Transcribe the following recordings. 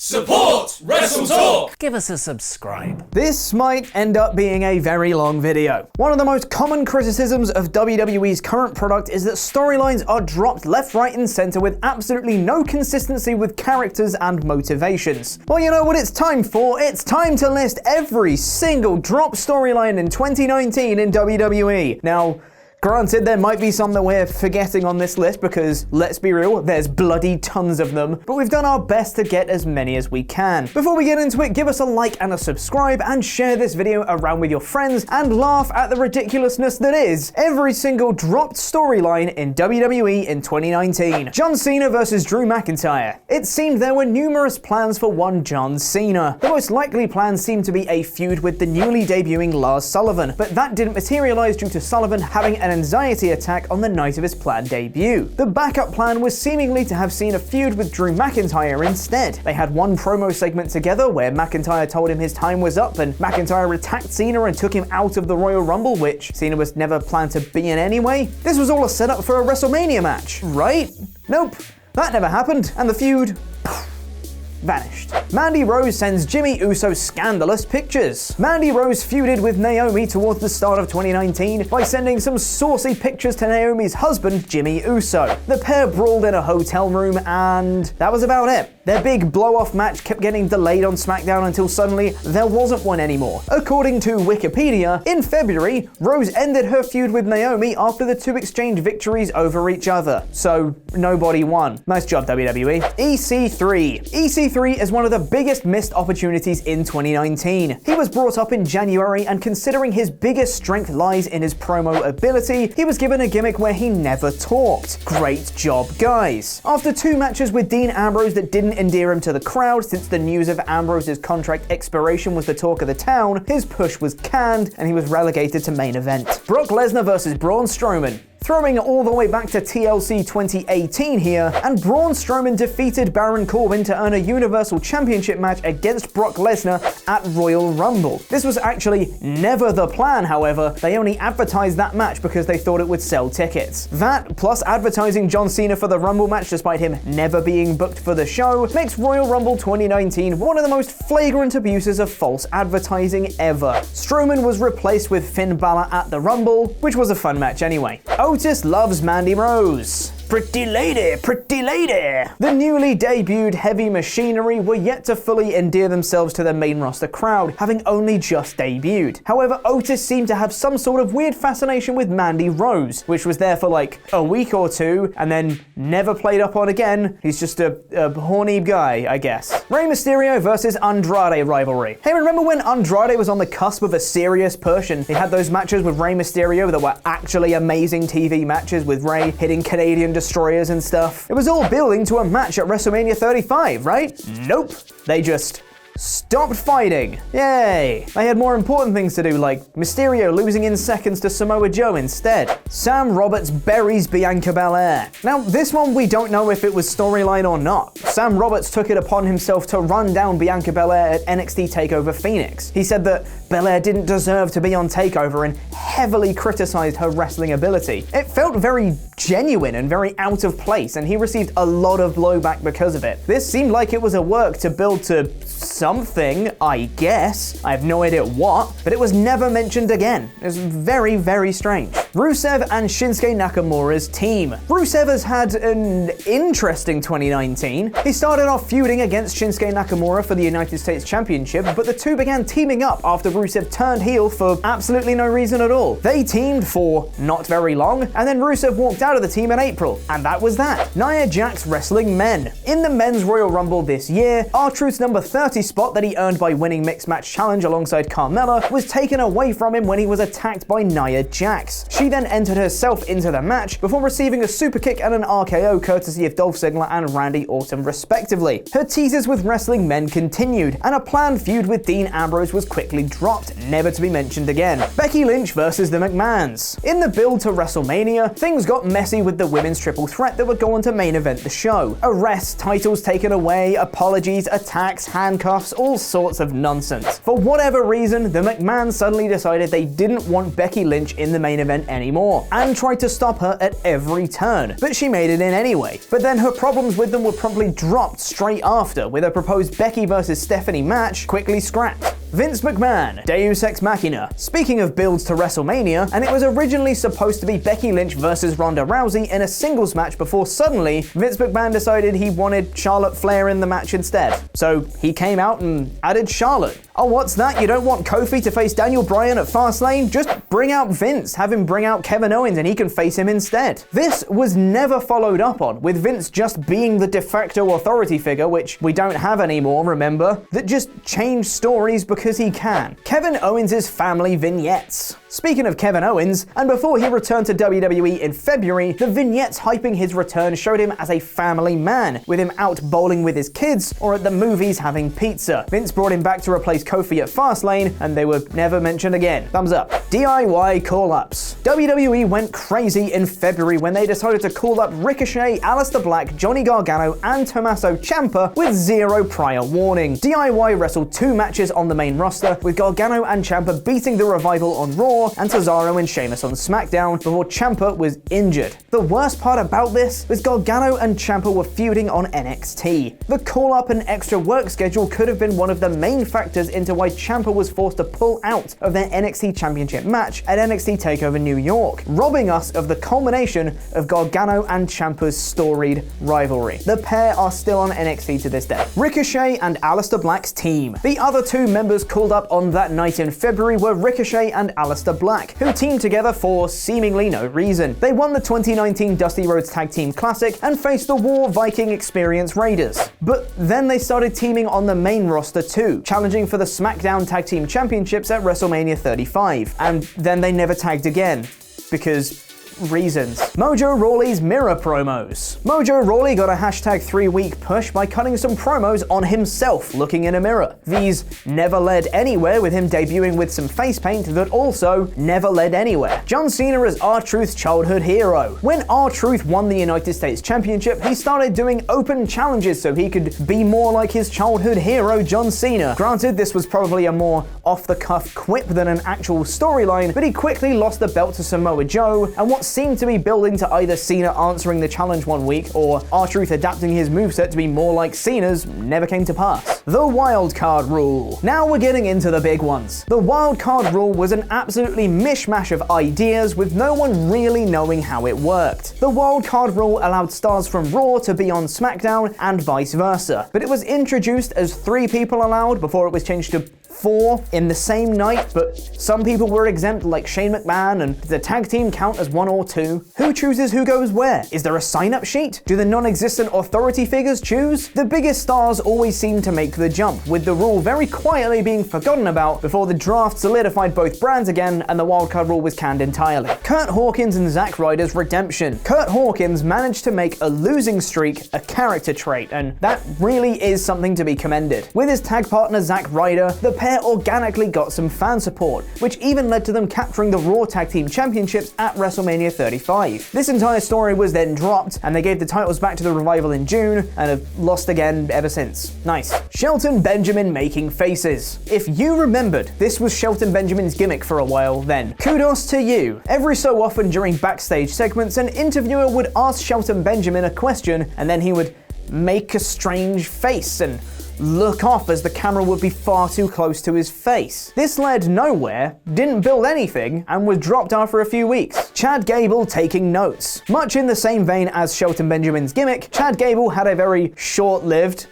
Support WrestleTalk! Give us a subscribe. This might end up being a very long video. One of the most common criticisms of WWE's current product is that storylines are dropped left, right, and center with absolutely no consistency with characters and motivations. Well, you know what it's time for? It's time to list every single drop storyline in 2019 in WWE. Now, granted, there might be some that we're forgetting on this list because, let's be real, there's bloody tons of them, but we've done our best to get as many as we can. Before we get into it, give us a like and a subscribe and share this video around with your friends and laugh at the ridiculousness that is every single dropped storyline in WWE in 2019. John Cena versus Drew McIntyre. It seemed there were numerous plans for one John Cena. The most likely plan seemed to be a feud with the newly debuting Lars Sullivan, but that didn't materialize due to Sullivan having an anxiety attack on the night of his planned debut. The backup plan was seemingly to have seen a feud with Drew McIntyre instead. They had one promo segment together where McIntyre told him his time was up and McIntyre attacked Cena and took him out of the Royal Rumble, which Cena was never planned to be in anyway. This was all a setup for a WrestleMania match, right? Nope, that never happened, and the feud vanished. Mandy Rose sends Jimmy Uso scandalous pictures. Mandy Rose feuded with Naomi towards the start of 2019 by sending some saucy pictures to Naomi's husband, Jimmy Uso. The pair brawled in a hotel room and that was about it. Their big blow-off match kept getting delayed on SmackDown until suddenly there wasn't one anymore. According to Wikipedia, in February, Rose ended her feud with Naomi after the two exchanged victories over each other. So, nobody won. Nice job, WWE. EC3. EC3 is one of the biggest missed opportunities in 2019. He was brought up in January, and considering his biggest strength lies in his promo ability, he was given a gimmick where he never talked. Great job, guys. After two matches with Dean Ambrose that didn't endear him to the crowd, since the news of Ambrose's contract expiration was the talk of the town, his push was canned and he was relegated to main event. Brock Lesnar versus Braun Strowman. Throwing it all the way back to TLC 2018 here, and Braun Strowman defeated Baron Corbin to earn a Universal Championship match against Brock Lesnar at Royal Rumble. This was actually never the plan, however. They only advertised that match because they thought it would sell tickets. That, plus advertising John Cena for the Rumble match despite him never being booked for the show, makes Royal Rumble 2019 one of the most flagrant abuses of false advertising ever. Strowman was replaced with Finn Balor at the Rumble, which was a fun match anyway. Otis loves Mandy Rose. Pretty lady, pretty lady. The newly debuted Heavy Machinery were yet to fully endear themselves to their main roster crowd, having only just debuted. However, Otis seemed to have some sort of weird fascination with Mandy Rose, which was there for like a week or two, and then never played up on again. He's just a horny guy, I guess. Rey Mysterio versus Andrade rivalry. Hey, remember when Andrade was on the cusp of a serious push and he had those matches with Rey Mysterio that were actually amazing TV matches with Rey hitting Canadian destroyers and stuff? It was all building to a match at WrestleMania 35, right? Nope. They just stopped fighting. Yay. They had more important things to do, like Mysterio losing in seconds to Samoa Joe instead. Sam Roberts buries Bianca Belair. Now, this one we don't know if it was storyline or not. Sam Roberts took it upon himself to run down Bianca Belair at NXT TakeOver Phoenix. He said that Belair didn't deserve to be on TakeOver and heavily criticized her wrestling ability. It felt very genuine and very out of place, and he received a lot of blowback because of it. This seemed like it was a work to build to something, I guess. I have no idea what, but it was never mentioned again. It was very, very strange. Rusev and Shinsuke Nakamura's team. Rusev has had an interesting 2019. He started off feuding against Shinsuke Nakamura for the United States Championship, but the two began teaming up after Rusev turned heel for absolutely no reason at all. They teamed for not very long, and then Rusev walked out of the team in April, and that was that. Nia Jax Wrestling Men. In the Men's Royal Rumble this year, R-Truth's number 30 spot that he earned by winning Mixed Match Challenge alongside Carmella was taken away from him when he was attacked by Nia Jax. She then entered herself into the match before receiving a super kick and an RKO courtesy of Dolph Ziggler and Randy Orton respectively. Her teases with Wrestling Men continued, and a planned feud with Dean Ambrose was quickly dropped, never to be mentioned again. Becky Lynch versus the McMahons. In the build to WrestleMania, things got messy with the women's triple threat that would go on to main event the show. Arrests, titles taken away, apologies, attacks, handcuffs, all sorts of nonsense. For whatever reason, the McMahons suddenly decided they didn't want Becky Lynch in the main event anymore, and tried to stop her at every turn, but she made it in anyway. But then her problems with them were promptly dropped straight after, with a proposed Becky vs Stephanie match quickly scrapped. Vince McMahon, Deus Ex Machina. Speaking of builds to WrestleMania, and it was originally supposed to be Becky Lynch versus Ronda Rousey in a singles match before suddenly Vince McMahon decided he wanted Charlotte Flair in the match instead. So he came out and added Charlotte. Oh, what's that? You don't want Kofi to face Daniel Bryan at Fastlane? Just bring out Vince, have him bring out Kevin Owens and he can face him instead. This was never followed up on, with Vince just being the de facto authority figure, which we don't have anymore, remember? That just changed stories because he can. Kevin Owens' family vignettes. Speaking of Kevin Owens, and before he returned to WWE in February, the vignettes hyping his return showed him as a family man, with him out bowling with his kids or at the movies having pizza. Vince brought him back to replace Kofi at Fastlane, and they were never mentioned again. Thumbs up. DIY call-ups. WWE went crazy in February when they decided to call up Ricochet, Aleister Black, Johnny Gargano, and Tommaso Ciampa with zero prior warning. DIY wrestled 2 matches on the main roster, with Gargano and Ciampa beating the Revival on Raw and Cesaro and Sheamus on SmackDown before Ciampa was injured. The worst part about this was Gargano and Ciampa were feuding on NXT. The call-up and extra work schedule could have been one of the main factors into why Ciampa was forced to pull out of their NXT Championship match at NXT TakeOver New York, robbing us of the culmination of Gargano and Ciampa's storied rivalry. The pair are still on NXT to this day. Ricochet and Aleister Black's team. The other 2 members called up on that night in February were Ricochet and Aleister Black, who teamed together for seemingly no reason. They won the 2019 Dusty Rhodes Tag Team Classic and faced the War Viking Experience Raiders. But then they started teaming on the main roster too, challenging for the SmackDown Tag Team Championships at WrestleMania 35. And then they never tagged again. Because reasons. Mojo Rawley's mirror promos. Mojo Rawley got a hashtag 3-week push by cutting some promos on himself looking in a mirror. These never led anywhere, with him debuting with some face paint that also never led anywhere. John Cena as R-Truth's childhood hero. When R-Truth won the United States Championship, he started doing open challenges so he could be more like his childhood hero, John Cena. Granted, this was probably a more off-the-cuff quip than an actual storyline, but he quickly lost the belt to Samoa Joe, and what seemed to be building to either Cena answering the challenge one week or R-Truth adapting his moveset to be more like Cena's never came to pass. The Wildcard Rule. Now we're getting into the big ones. The Wildcard Rule was an absolutely mishmash of ideas with no one really knowing how it worked. The Wildcard Rule allowed stars from Raw to be on SmackDown and vice versa, but it was introduced as 3 people allowed before it was changed to 4 in the same night, but some people were exempt like Shane McMahon, and does the tag team count as 1 or 2? Who chooses who goes where? Is there a sign-up sheet? Do the non-existent authority figures choose? The biggest stars always seem to make the jump, with the rule very quietly being forgotten about before the draft solidified both brands again and the wildcard rule was canned entirely. Curt Hawkins and Zack Ryder's redemption. Curt Hawkins managed to make a losing streak a character trait, and that really is something to be commended. With his tag partner Zack Ryder, the pair organically got some fan support, which even led to them capturing the Raw Tag Team Championships at WrestleMania 35. This entire story was then dropped, and they gave the titles back to the Revival in June, and have lost again ever since. Nice. Shelton Benjamin making faces. If you remembered this was Shelton Benjamin's gimmick for a while, then kudos to you. Every so often during backstage segments, an interviewer would ask Shelton Benjamin a question, and then he would make a strange face and look off as the camera would be far too close to his face. This led nowhere, didn't build anything, and was dropped after a few weeks. Chad Gable taking notes. Much in the same vein as Shelton Benjamin's gimmick, Chad Gable had a very short-lived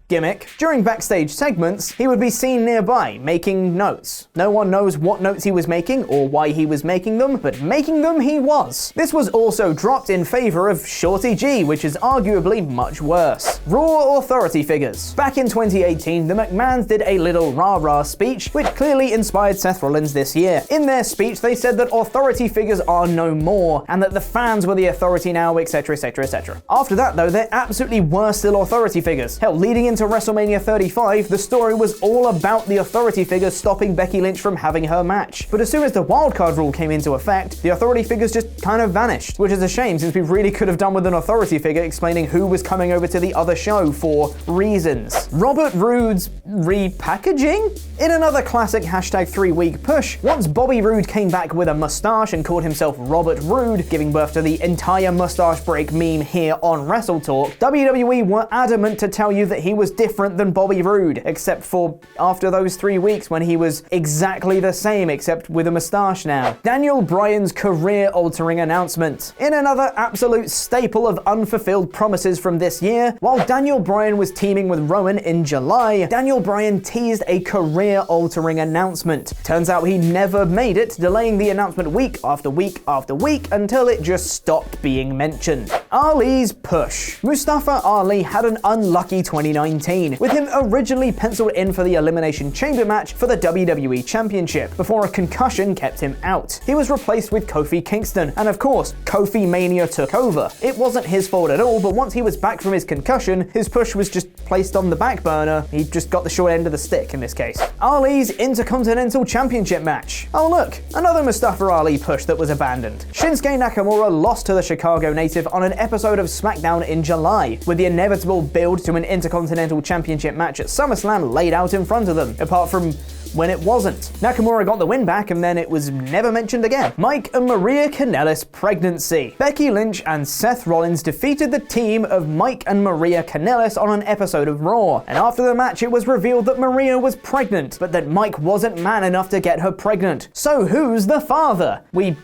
gimmick. During backstage segments, he would be seen nearby, making notes. No one knows what notes he was making or why he was making them, but making them he was. This was also dropped in favor of Shorty G, which is arguably much worse. Raw authority figures. Back in 2018, the McMahons did a little rah-rah speech, which clearly inspired Seth Rollins this year. In their speech, they said that authority figures are no more, and that the fans were the authority now, etc, etc, etc. After that, though, there absolutely were still authority figures. Hell, leading into into WrestleMania 35, the story was all about the authority figures stopping Becky Lynch from having her match. But as soon as the Wildcard Rule came into effect, the authority figures just kind of vanished, which is a shame since we really could have done with an authority figure explaining who was coming over to the other show for reasons. Robert Roode's repackaging? In another classic hashtag 3-week push, once Bobby Roode came back with a mustache and called himself Robert Roode, giving birth to the entire mustache break meme here on WrestleTalk, WWE were adamant to tell you that he was different than Bobby Roode, except for after those 3 weeks when he was exactly the same except with a mustache now. Daniel Bryan's career-altering announcement. In another absolute staple of unfulfilled promises from this year, while Daniel Bryan was teaming with Rowan in July, Daniel Bryan teased a career-altering announcement. Turns out he never made it, delaying the announcement week after week after week until it just stopped being mentioned. Ali's push. Mustafa Ali had an unlucky 2019, with him originally penciled in for the Elimination Chamber match for the WWE Championship, before a concussion kept him out. He was replaced with Kofi Kingston, and of course, Kofi Mania took over. It wasn't his fault at all, but once he was back from his concussion, his push was just placed on the back burner. He just got the short end of the stick in this case. Ali's Intercontinental Championship match. Oh look, another Mustafa Ali push that was abandoned. Shinsuke Nakamura lost to the Chicago native on an episode of SmackDown in July, with the inevitable build to an Intercontinental Championship match at SummerSlam laid out in front of them, apart from when it wasn't. Nakamura got the win back and then it was never mentioned again. Mike and Maria Kanellis pregnancy. Becky Lynch and Seth Rollins defeated the team of Mike and Maria Kanellis on an episode of Raw, and after the match it was revealed that Maria was pregnant, but that Mike wasn't man enough to get her pregnant. So who's the father? We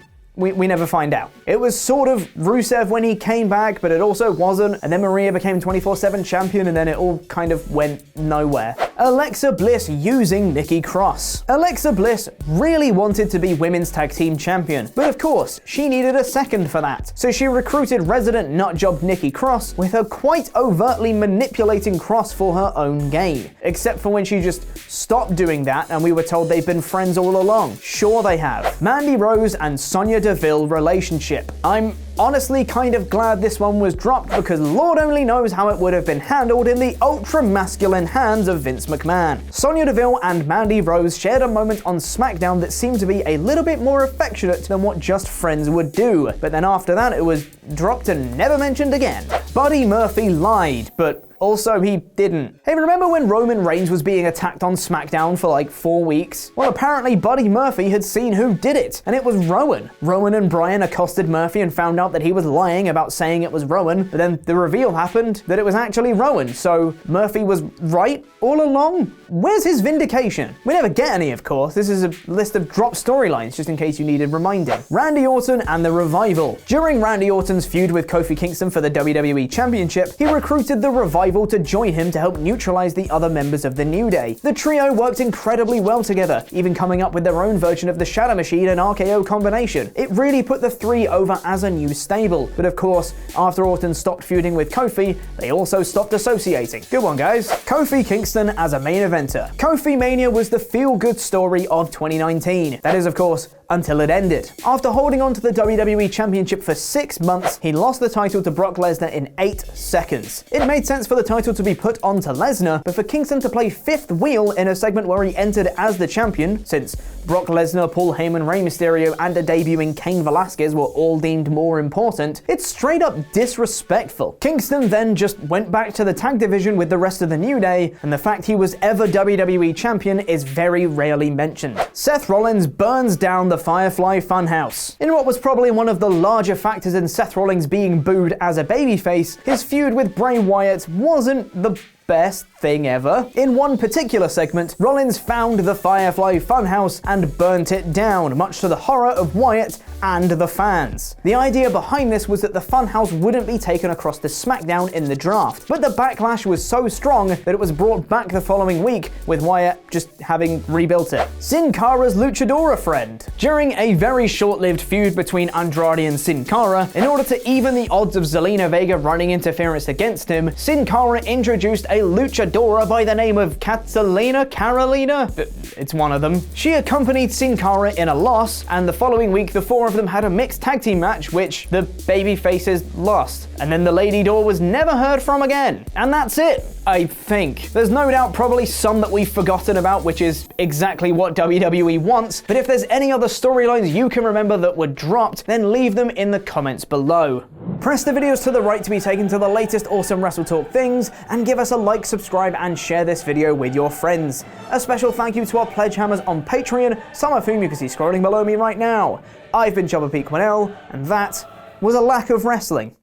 never find out. It was sort of Rusev when he came back, but it also wasn't, and then Maria became 24/7 champion, and then it all kind of went nowhere. Alexa Bliss using Nikki Cross. Alexa Bliss really wanted to be Women's Tag Team Champion, but of course, she needed a second for that. So she recruited resident nutjob Nikki Cross, with her quite overtly manipulating Cross for her own gain. Except for when she just stopped doing that, and we were told they've been friends all along. Sure they have. Mandy Rose and Sonya Deville relationship. I'm honestly kind of glad this one was dropped because Lord only knows how it would have been handled in the ultra-masculine hands of Vince McMahon. Sonya Deville and Mandy Rose shared a moment on SmackDown that seemed to be a little bit more affectionate than what just friends would do, but then after that it was dropped and never mentioned again. Buddy Murphy lied, but also, he didn't. Hey, remember when Roman Reigns was being attacked on SmackDown for like 4 weeks? Well, apparently Buddy Murphy had seen who did it, and it was Rowan. Rowan and Bryan accosted Murphy and found out that he was lying about saying it was Rowan, but then the reveal happened that it was actually Rowan, so Murphy was right all along? Where's his vindication? We never get any, of course. This is a list of drop storylines, just in case you needed reminding. Randy Orton and the Revival. During Randy Orton's feud with Kofi Kingston for the WWE Championship, he recruited the Revival to join him to help neutralize the other members of the New Day. The trio worked incredibly well together, even coming up with their own version of the Shadow Machine and RKO combination. It really put the three over as a new stable. But of course, after Orton stopped feuding with Kofi, they also stopped associating. Good one, guys. Kofi Kingston as a main eventer. Kofi Mania was the feel-good story of 2019. That is, of course, until it ended. After holding on to the WWE Championship for 6 months, he lost the title to Brock Lesnar in 8 seconds. It made sense for the title to be put onto Lesnar, but for Kingston to play fifth wheel in a segment where he entered as the champion, since Brock Lesnar, Paul Heyman, Rey Mysterio, and a debuting Cain Velasquez were all deemed more important, it's straight up disrespectful. Kingston then just went back to the tag division with the rest of the New Day, and the fact he was ever WWE champion is very rarely mentioned. Seth Rollins burns down the Firefly Funhouse. In what was probably one of the larger factors in Seth Rollins being booed as a babyface, his feud with Bray Wyatt wasn't the best thing ever. In one particular segment, Rollins found the Firefly Funhouse and burnt it down, much to the horror of Wyatt and the fans. The idea behind this was that the Funhouse wouldn't be taken across to SmackDown in the draft, but the backlash was so strong that it was brought back the following week, with Wyatt just having rebuilt it. Sin Cara's Luchadora friend. During a very short-lived feud between Andrade and Sin Cara, in order to even the odds of Zelina Vega running interference against him, Sin Cara introduced a luchadora by the name of Carolina? It's one of them. She accompanied Sin Cara in a loss, and the following week the four of them had a mixed tag team match, which the baby faces lost. And then the Lady Door was never heard from again. And that's it. I think. There's no doubt probably some that we've forgotten about, which is exactly what WWE wants, but if there's any other storylines you can remember that were dropped, then leave them in the comments below. Press the videos to the right to be taken to the latest awesome WrestleTalk things, and give us a like, subscribe, and share this video with your friends. A special thank you to our pledge hammers on Patreon, some of whom you can see scrolling below me right now. I've been Chubba Pete Quinnell, and that was a lack of wrestling.